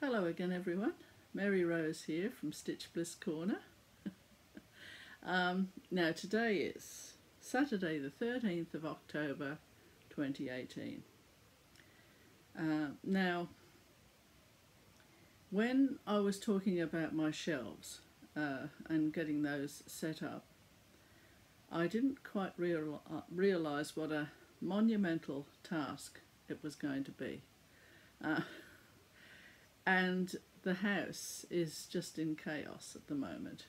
Hello again everyone, Mary Rose here from Stitch Bliss Corner. Now today is Saturday the 13th of October 2018. Now when I was talking about my shelves and getting those set up, I didn't quite realise what a monumental task it was going to be. And the house is just in chaos at the moment.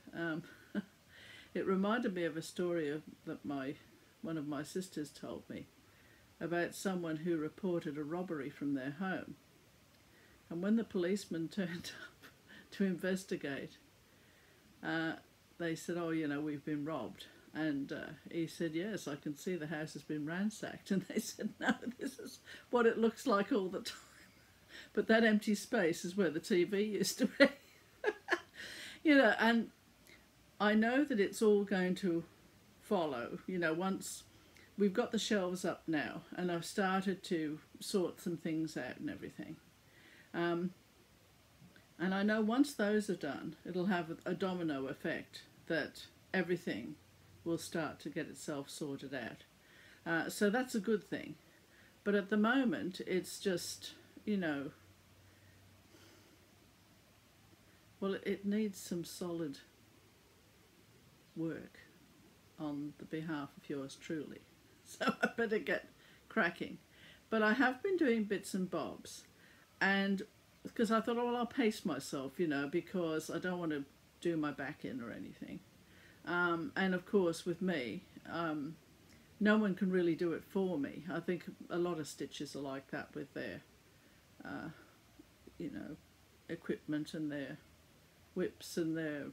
It reminded me of a story that one of my sisters told me about someone who reported a robbery from their home. And when the policeman turned up to investigate, they said, "Oh, you know, we've been robbed." And he said, "Yes, I can see the house has been ransacked." And they said, "No, this is what it looks like all the time. But that empty space is where the TV used to be." You know, and I know that it's all going to follow, you know, once we've got the shelves up now and I've started to sort some things out and everything. And I know once those are done, it'll have a domino effect that everything will start to get itself sorted out. So that's a good thing. But at the moment, it's just, you know, well, it needs some solid work on the behalf of yours truly. So I better get cracking. But I have been doing bits and bobs, and because I thought, oh, well, I'll pace myself, you know, because I don't want to do my back in or anything. And of course, with me, no one can really do it for me. I think a lot of stitchers are like that with their, you know, equipment and their whips and their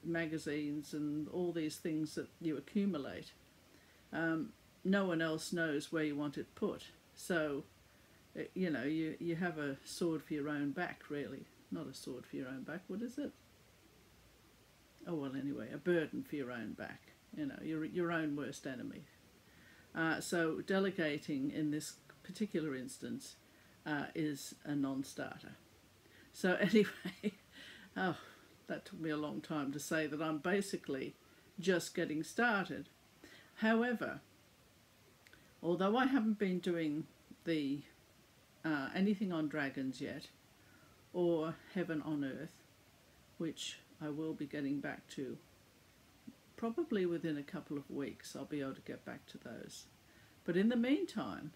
magazines and all these things that you accumulate. No one else knows where you want it put. So, you know, you have a sword for your own back, really. Not a sword for your own back, what is it? Oh, well, anyway, a burden for your own back. You know, your own worst enemy. So delegating in this particular instance is a non-starter. So anyway, oh, that took me a long time to say that I'm basically just getting started. However, although I haven't been doing the anything on dragons yet, or heaven on earth, which I will be getting back to probably within a couple of weeks, I'll be able to get back to those. But in the meantime,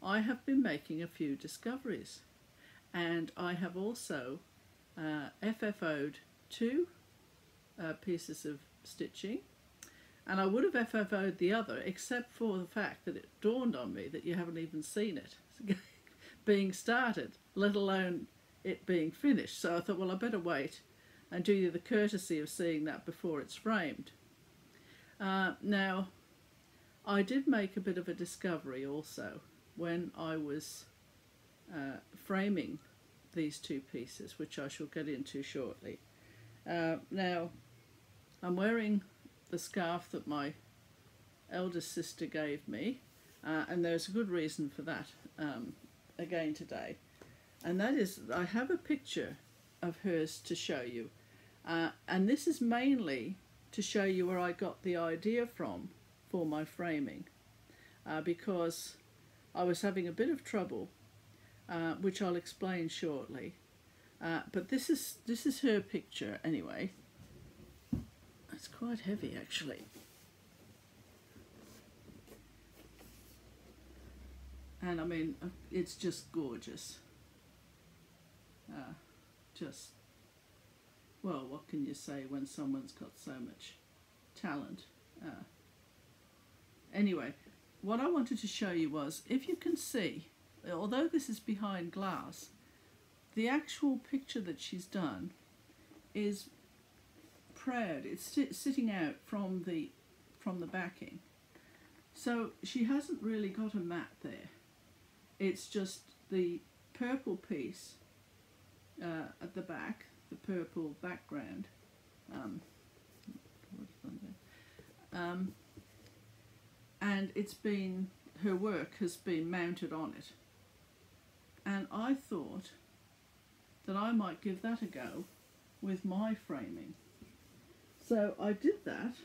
I have been making a few discoveries, and I have also FFO'd 2 pieces of stitching, and I would have FFO'd the other, except for the fact that it dawned on me that you haven't even seen it being started, let alone it being finished. So I thought, well, I better wait and do you the courtesy of seeing that before it's framed. Now, I did make a bit of a discovery also when I was framing these 2 pieces, which I shall get into shortly. Now, I'm wearing the scarf that my eldest sister gave me, and there's a good reason for that again today. And that is, I have a picture of hers to show you. And this is mainly to show you where I got the idea from for my framing, because I was having a bit of trouble, which I'll explain shortly. But this is her picture anyway. It's quite heavy actually. And I mean, it's just gorgeous. Just, well, what can you say when someone's got so much talent? Anyway, what I wanted to show you was, if you can see, although this is behind glass, the actual picture that she's done is proud. It's sitting out from the backing. So she hasn't really got a mat there. It's just the purple piece at the back, the purple background. And it's been, her work has been mounted on it. And I thought that I might give that a go with my framing. So I did that.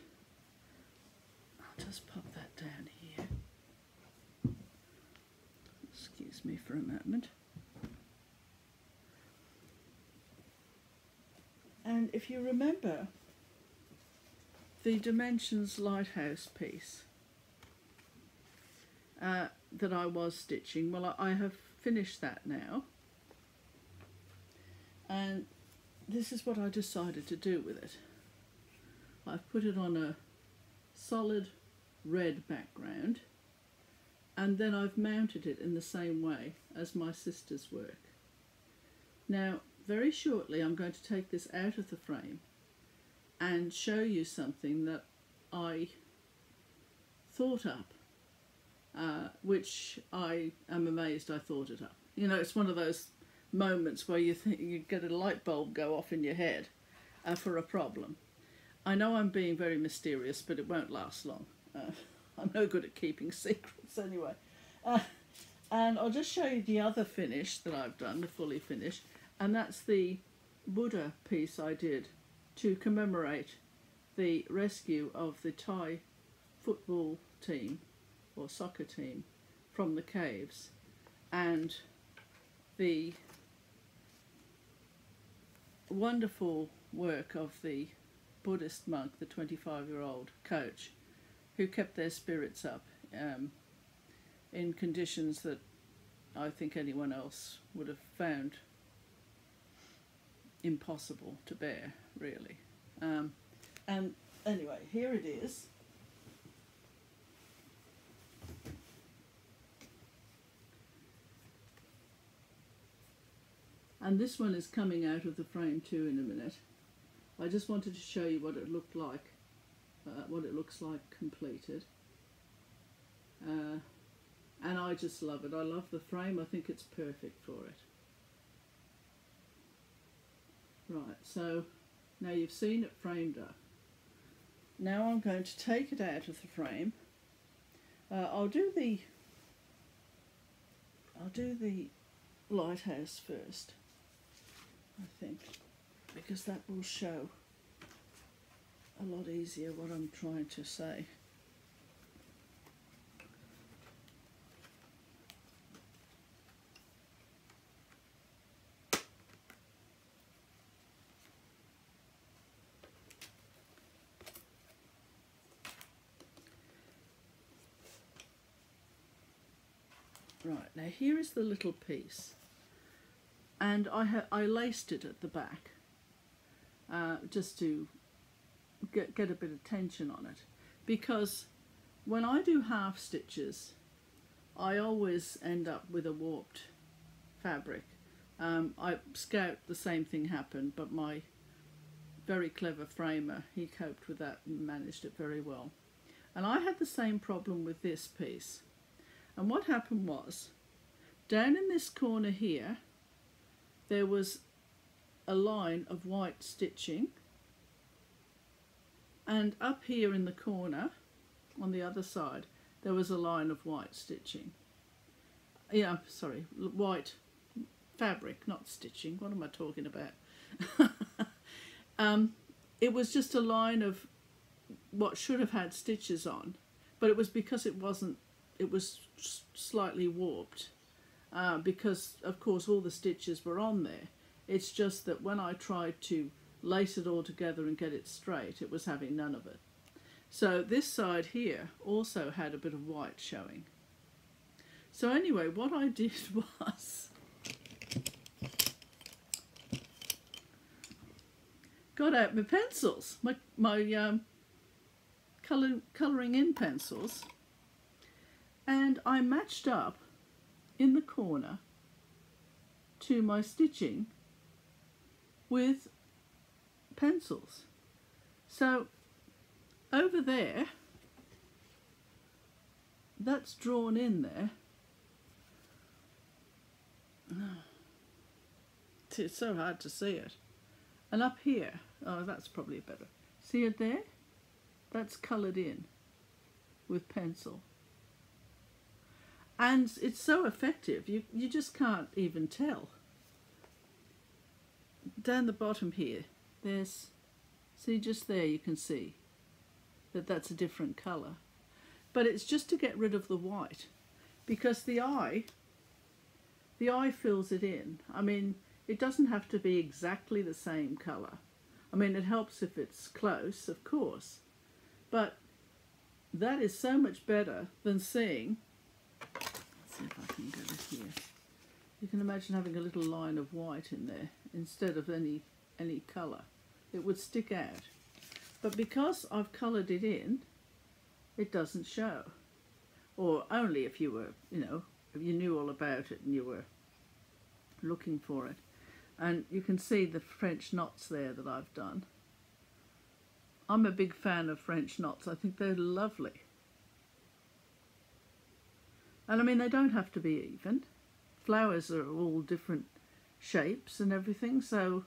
I'll just pop that down here. Excuse me for a moment. And if you remember the Dimensions lighthouse piece that I was stitching, well, I have finished that now. And this is what I decided to do with it. I've put it on a solid red background, and then I've mounted it in the same way as my sister's work. Now, very shortly I'm going to take this out of the frame and show you something that I thought up, which I am amazed I thought it up. You know, it's one of those moments where you think you get a light bulb go off in your head for a problem. I know I'm being very mysterious, but it won't last long. I'm no good at keeping secrets anyway. And I'll just show you the other finish that I've done, the fully finished, and that's the Buddha piece I did to commemorate the rescue of the Thai football team or soccer team from the caves, and the wonderful work of the Buddhist monk, the 25-year-old coach, who kept their spirits up in conditions that I think anyone else would have found impossible to bear, really. And anyway, here it is. And this one is coming out of the frame too in a minute. I just wanted to show you what it looked like, what it looks like completed. And I just love it. I love the frame. I think it's perfect for it. Right, so now you've seen it framed up. Now I'm going to take it out of the frame. I'll do the lighthouse first, I think, because that will show a lot easier what I'm trying to say. Right, now here is the little piece, and I laced it at the back just to get a bit of tension on it, because when I do half stitches I always end up with a warped fabric. I Scout, the same thing happened, but my very clever framer, he coped with that and managed it very well. And I had the same problem with this piece. And what happened was, down in this corner here, there was a line of white stitching, and up here in the corner, on the other side, there was a line of white stitching. Yeah, sorry, white fabric, not stitching. What am I talking about? It was just a line of what should have had stitches on, but it was because it wasn't. It was slightly warped because, of course, all the stitches were on there. It's just that when I tried to lace it all together and get it straight, it was having none of it. So this side here also had a bit of white showing. So anyway, what I did was got out my pencils, my colouring in pencils, and I matched up in the corner to my stitching with pencils. So over there, that's drawn in there. It's so hard to see it. And up here, oh, that's probably better. See it there? That's coloured in with pencil. And it's so effective, you just can't even tell. down the bottom here, there's, see just there you can see that that's a different colour. But it's just to get rid of the white, because the eye fills it in. I mean, it doesn't have to be exactly the same colour. I mean, it helps if it's close, of course, but that is so much better than seeing, let's see if I can get it here. You can imagine having a little line of white in there instead of any colour. It would stick out. But because I've coloured it in, it doesn't show. Or only if you were, you know, if you knew all about it and you were looking for it. And you can see the French knots there that I've done. I'm a big fan of French knots. I think they're lovely. And I mean, they don't have to be even. Flowers are all different shapes and everything, so,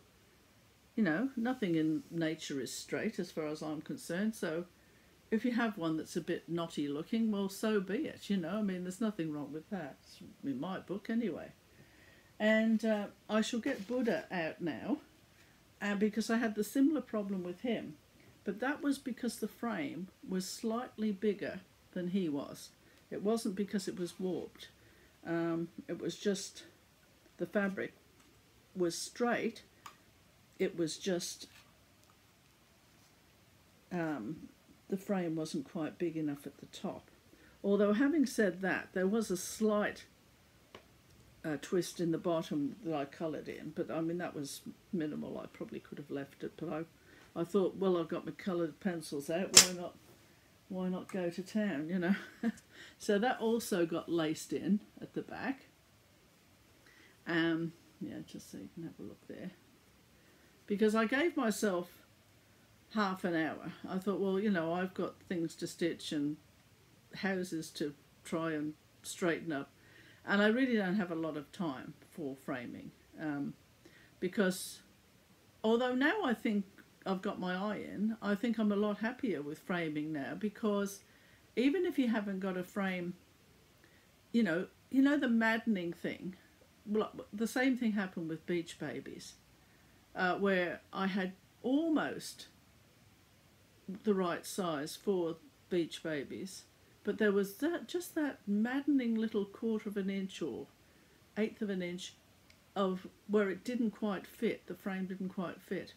you know, nothing in nature is straight as far as I'm concerned. So if you have one that's a bit knotty looking, well, so be it, you know. I mean, there's nothing wrong with that. It's in my book anyway. And I shall get Buddha out now, because I had the similar problem with him. But that was because the frame was slightly bigger than he was. It wasn't because it was warped. It was just the fabric was straight. It was just the frame wasn't quite big enough at the top. Although having said that, there was a slight twist in the bottom that I coloured in, but I mean that was minimal. I probably could have left it, but I thought, well, I've got my coloured pencils out, why not go to town, you know. So that also got laced in at the back. Yeah, just so you can have a look there. Because I gave myself half an hour. I thought, well, you know, I've got things to stitch and houses to try and straighten up. And I really don't have a lot of time for framing. Because although now I think I've got my eye in, I think I'm a lot happier with framing now, because even if you haven't got a frame, you know the maddening thing, well, the same thing happened with Beach Babies, where I had almost the right size for Beach Babies, but there was just that maddening little 1/4 of an inch or 1/8 of an inch of where it didn't quite fit, the frame didn't quite fit.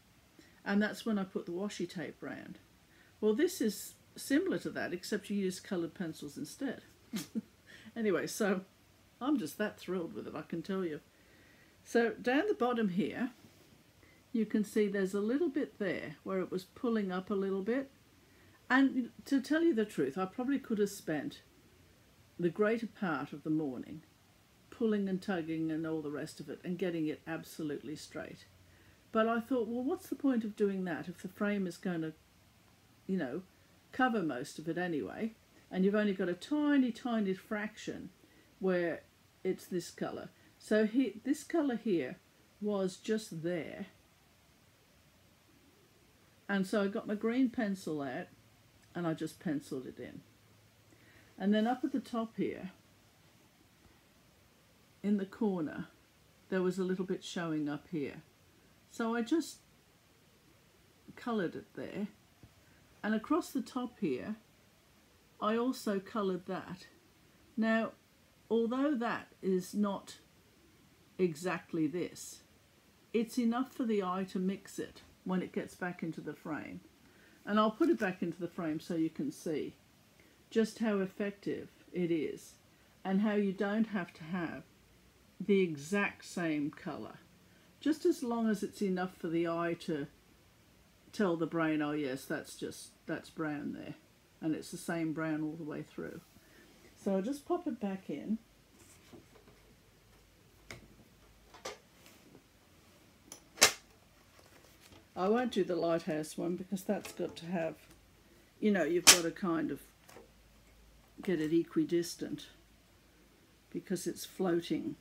And that's when I put the washi tape round. Well, this is similar to that, except you use coloured pencils instead. Anyway, so I'm just that thrilled with it, I can tell you. So down the bottom here, you can see there's a little bit there where it was pulling up a little bit. And to tell you the truth, I probably could have spent the greater part of the morning pulling and tugging and all the rest of it and getting it absolutely straight. But I thought, well, what's the point of doing that if the frame is going to, you know, cover most of it anyway, and you've only got a tiny, tiny fraction where it's this colour. So this colour here was just there. And so I got my green pencil out and I just penciled it in. And then up at the top here, in the corner, there was a little bit showing up here. So I just coloured it there. And across the top here, I also coloured that. Now, although that is not exactly this, it's enough for the eye to mix it when it gets back into the frame. And I'll put it back into the frame so you can see just how effective it is and how you don't have to have the exact same colour. Just as long as it's enough for the eye to tell the brain, oh yes, that's brown there. And it's the same brown all the way through. So I'll just pop it back in. I won't do the lighthouse one because that's got to have, you know, you've got to kind of get it equidistant because it's floating.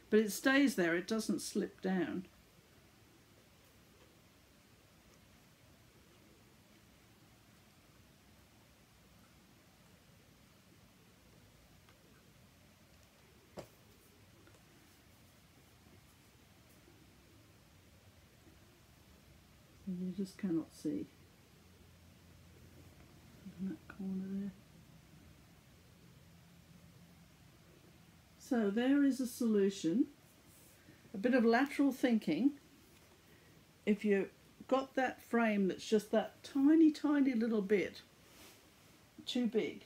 But it stays there, it doesn't slip down. You just cannot see in that corner there. So there is a solution. A bit of lateral thinking. If you got that frame that's just that tiny, tiny little bit too big,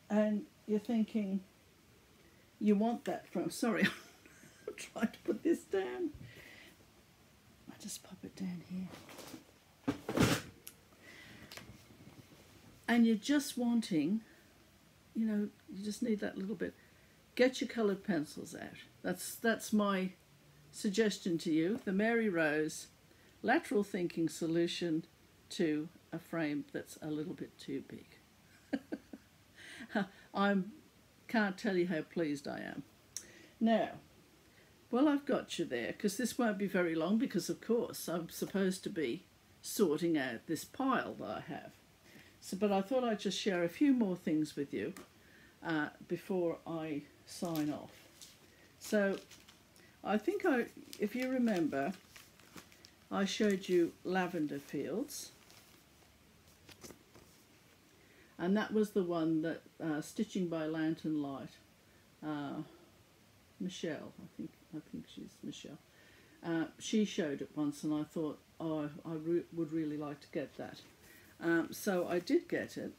and you're thinking you want that frame. Sorry, I'm trying to put this down. I'll just pop it down here. And you're just wanting, you know, you just need that little bit. Get your coloured pencils out. That's my suggestion to you. The Mary Rose lateral thinking solution to a frame that's a little bit too big. I can't tell you how pleased I am. Now, well, I've got you there, because this won't be very long, because of course I'm supposed to be sorting out this pile that I have. So, but I thought I'd just share a few more things with you before I sign off. So I think if you remember, I showed you lavender fields, and that was the one that Stitching by Lantern Light, Michelle, I think she's Michelle, she showed it once, and I thought, oh, I would really like to get that. So I did get it,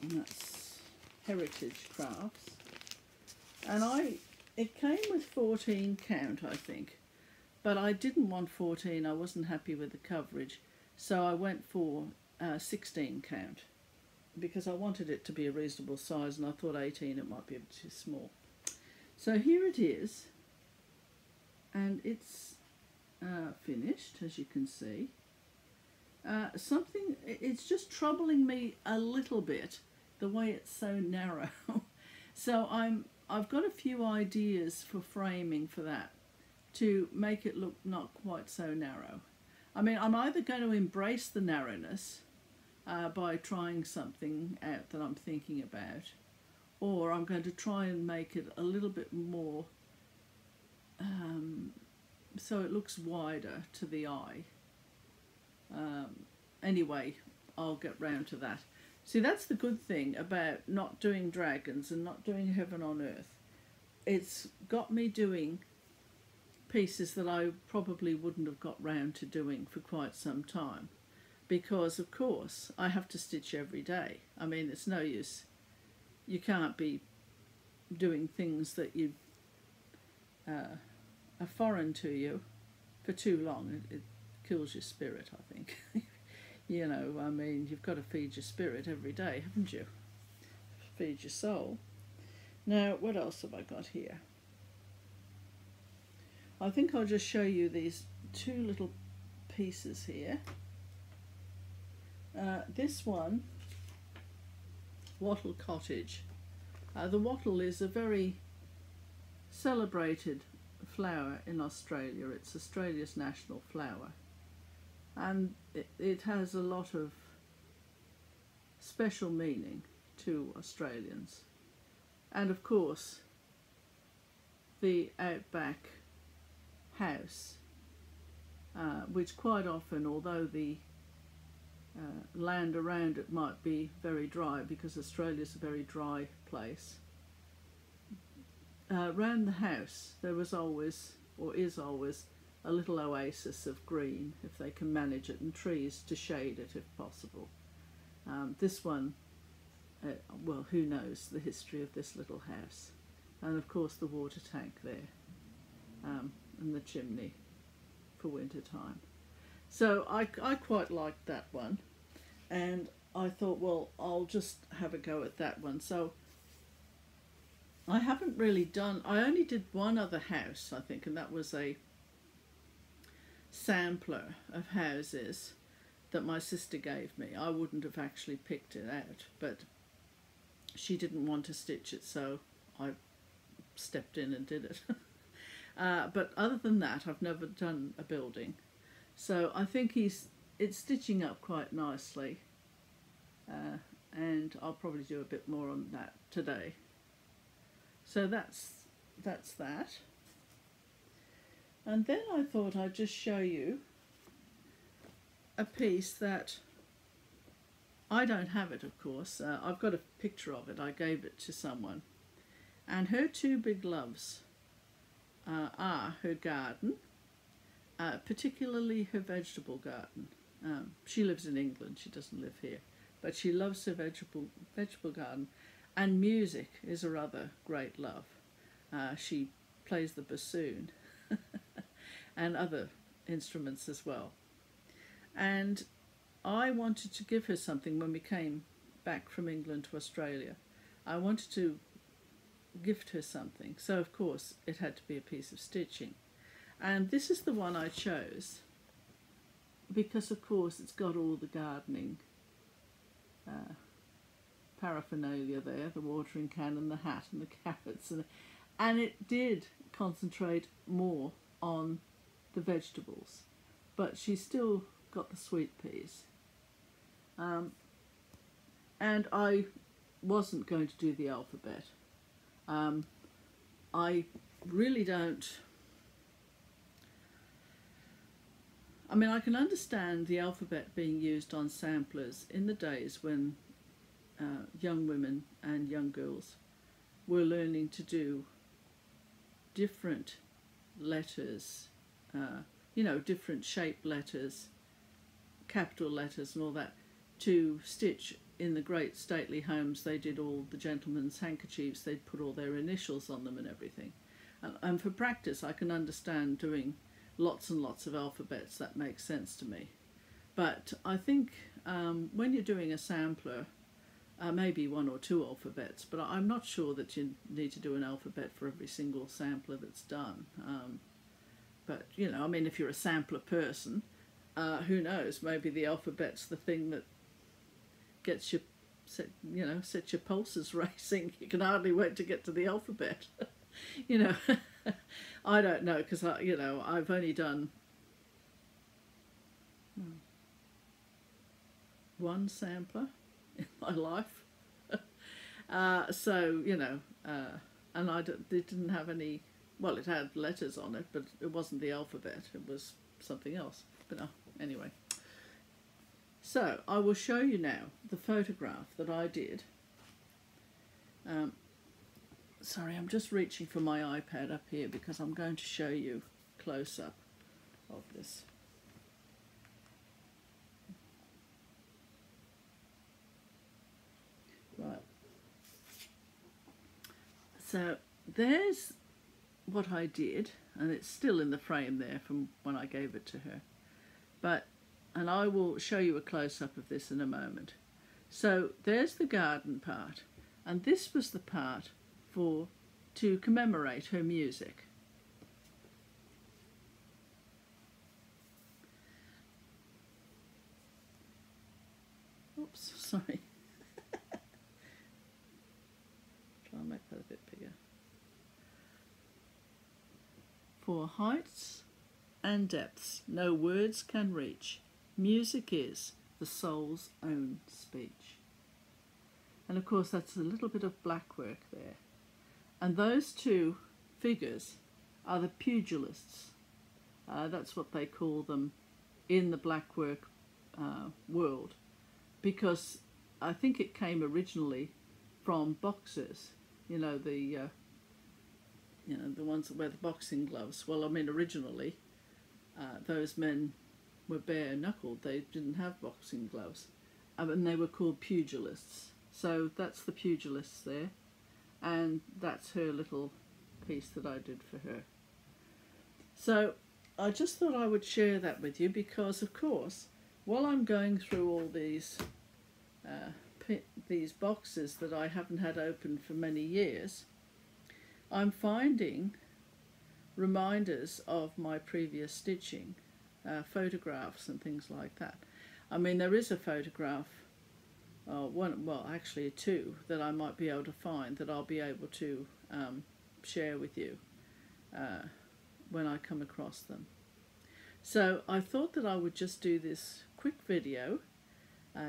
and that's Heritage Crafts, and it came with 14 count, I think, but I didn't want 14. I wasn't happy with the coverage, so I went for 16 count, because I wanted it to be a reasonable size, and I thought 18 it might be a bit too small. So here it is, and it's finished, as you can see. It's just troubling me a little bit, the way it's so narrow. So I've got a few ideas for framing for that, to make it look not quite so narrow. I mean, I'm either going to embrace the narrowness by trying something out that I'm thinking about, or I'm going to try and make it a little bit more so it looks wider to the eye. Anyway, I'll get round to that. See, that's the good thing about not doing dragons and not doing Heaven on Earth. It's got me doing pieces that I probably wouldn't have got round to doing for quite some time, because of course I have to stitch every day. I mean, it's no use. You can't be doing things that you are foreign to you for too long. It kills your spirit, I think. You know, I mean, you've got to feed your spirit every day, haven't you? Feed your soul. Now, what else have I got here? I think I'll just show you these two little pieces here. This one, Wattle Cottage. The wattle is a very celebrated flower in Australia. It's Australia's national flower, and it has a lot of special meaning to Australians. And of course, the outback house, which quite often, although the land around it might be very dry, because Australia's a very dry place, around the house there was always, or is always, a little oasis of green, if they can manage it, and trees to shade it if possible. This one, well, who knows the history of this little house, and of course the water tank there, and the chimney for winter time. So I quite liked that one, and I thought, well, I'll just have a go at that one. So I haven't really done, I only did one other house, I think, and that was a sampler of houses that my sister gave me. I wouldn't have actually picked it out, but she didn't want to stitch it, so I stepped in and did it. But other than that, I've never done a building. So I think it's stitching up quite nicely, and I'll probably do a bit more on that today. So that's that. And then I thought I'd just show you a piece that I don't have it, of course. I've got a picture of it. I gave it to someone. And her two big loves are her garden, particularly her vegetable garden. She lives in England. She doesn't live here. But she loves her vegetable garden. And music is her other great love. She plays the bassoon and other instruments as well. And I wanted to give her something when we came back from England to Australia. I wanted to gift her something. So, of course, it had to be a piece of stitching. And this is the one I chose because, of course, it's got all the gardening paraphernalia there, the watering can and the hat and the carrots. And it did concentrate more on the vegetables. But she still got the sweet peas. And I wasn't going to do the alphabet. I really don't... I mean, I can understand the alphabet being used on samplers in the days when young women and young girls were learning to do different letters, you know, different shaped letters, capital letters and all that, to stitch in the great stately homes. They did all the gentlemen's handkerchiefs, they'd put all their initials on them and everything. And for practice, I can understand doing lots and lots of alphabets. That makes sense to me. But I think when you're doing a sampler, maybe one or two alphabets, but I'm not sure that you need to do an alphabet for every single sampler that's done. But, you know, I mean, if you're a sampler person, who knows, maybe the alphabet's the thing that gets you, sets your pulses racing. You can hardly wait to get to the alphabet. You know, I don't know, because, I've only done one sampler in my life. So, and it didn't have any, well, it had letters on it, but it wasn't the alphabet, it was something else. But anyway. So, I will show you now the photograph that I did. Sorry, I'm just reaching for my iPad up here because I'm going to show you close-up of this. Right. So there's what I did, and it's still in the frame there from when I gave it to her. And I will show you a close-up of this in a moment. So there's the garden part, and this was the part to commemorate her music. Oops, sorry. Try and make that a bit bigger. For heights and depths no words can reach, music is the soul's own speech. And of course that's a little bit of black work there. And those two figures are the pugilists. That's what they call them in the black work world, because I think it came originally from boxers. The ones that wear the boxing gloves. Well, I mean, originally those men were bare-knuckled. They didn't have boxing gloves, and they were called pugilists. So that's the pugilists there. And that's her little piece that I did for her. So I just thought I would share that with you because, of course, while I'm going through all these boxes that I haven't had open for many years, I'm finding reminders of my previous stitching, photographs and things like that. I mean, there is a photograph, actually two, that I might be able to find that I'll be able to share with you when I come across them. So I thought that I would just do this quick video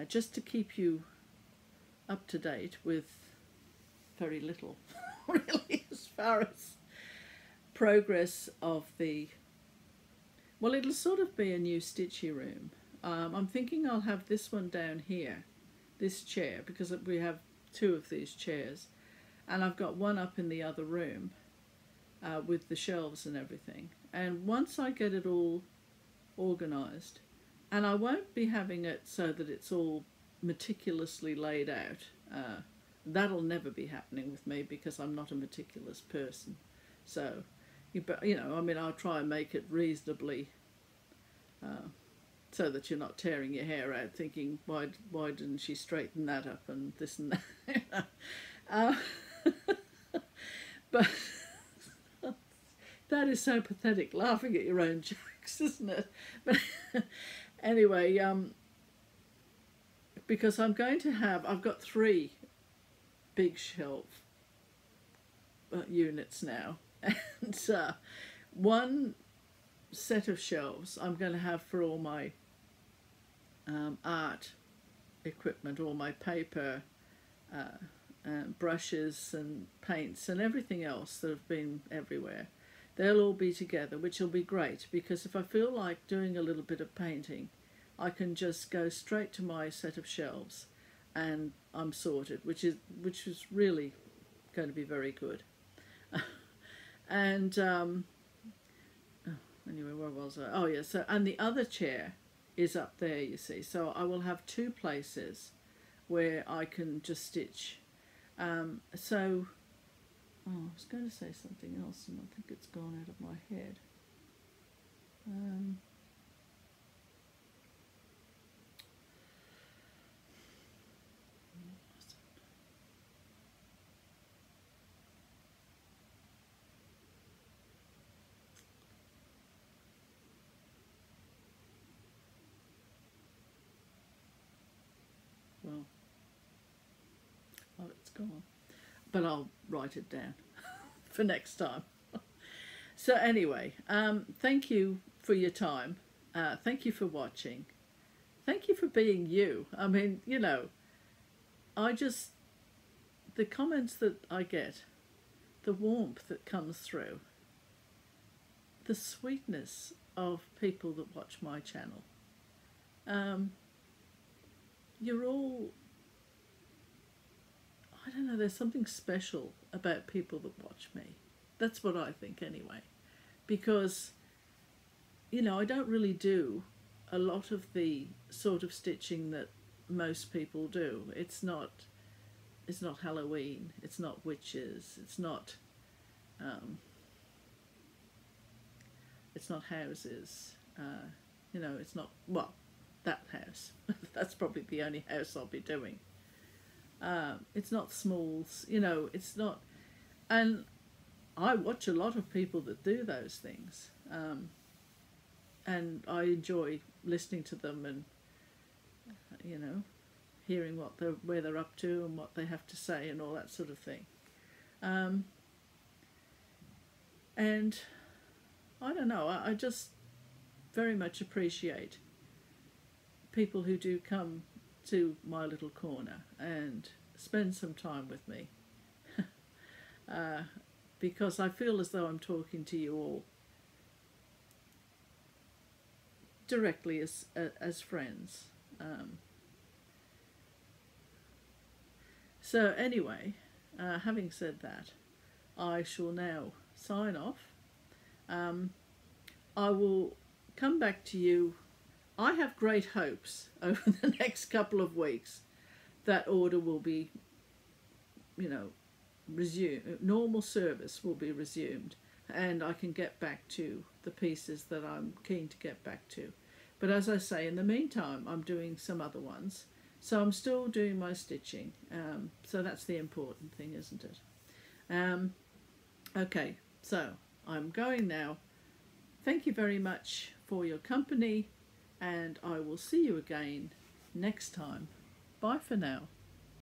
just to keep you up to date with very little, really, as far as progress of the Well, it'll sort of be a new stitchy room. I'm thinking I'll have this one down here, this chair, because we have two of these chairs, and I've got one up in the other room with the shelves and everything. And once I get it all organised, and I won't be having it so that it's all meticulously laid out. That'll never be happening with me because I'm not a meticulous person. So, you know, I mean, I'll try and make it reasonably so that you're not tearing your hair out thinking, why didn't she straighten that up and this and that. But that is so pathetic, laughing at your own jokes, isn't it? But anyway, because I'm going to have, I've got 3 big shelf units now, and one set of shelves I'm going to have for all my art equipment, all my paper, brushes and paints and everything else that have been everywhere. They'll all be together, which will be great, because if I feel like doing a little bit of painting, I can just go straight to my set of shelves and I'm sorted, which is really going to be very good. And anyway, where was I? Oh yeah, so, and the other chair is up there, you see, so I will have 2 places where I can just stitch. So I was going to say something else and I think it's gone out of my head. Well, oh, it's gone. But I'll write it down for next time. So anyway, thank you for your time. Thank you for watching. Thank you for being you. I mean, you know, the comments that I get, the warmth that comes through, the sweetness of people that watch my channel. You're all, I don't know, there's something special about people that watch me. That's what I think anyway. Because, you know, I don't really do a lot of the sort of stitching that most people do. It's not Halloween, it's not witches, it's not houses, you know, it's not, well, that house. That's probably the only house I'll be doing. It's not smalls, you know, it's not, and I watch a lot of people that do those things, and I enjoy listening to them and, you know, hearing where they're up to and what they have to say and all that sort of thing. And I don't know, I just very much appreciate people who do come to my little corner and spend some time with me, because I feel as though I'm talking to you all directly as friends. So anyway, having said that, I shall now sign off. I will come back to you. I have great hopes over the next couple of weeks that order will be, you know, resumed, normal service will be resumed, and I can get back to the pieces that I'm keen to get back to. But as I say, in the meantime, I'm doing some other ones. So I'm still doing my stitching. So that's the important thing, isn't it? Okay, so I'm going now. Thank you very much for your company, and I will see you again next time. Bye for now.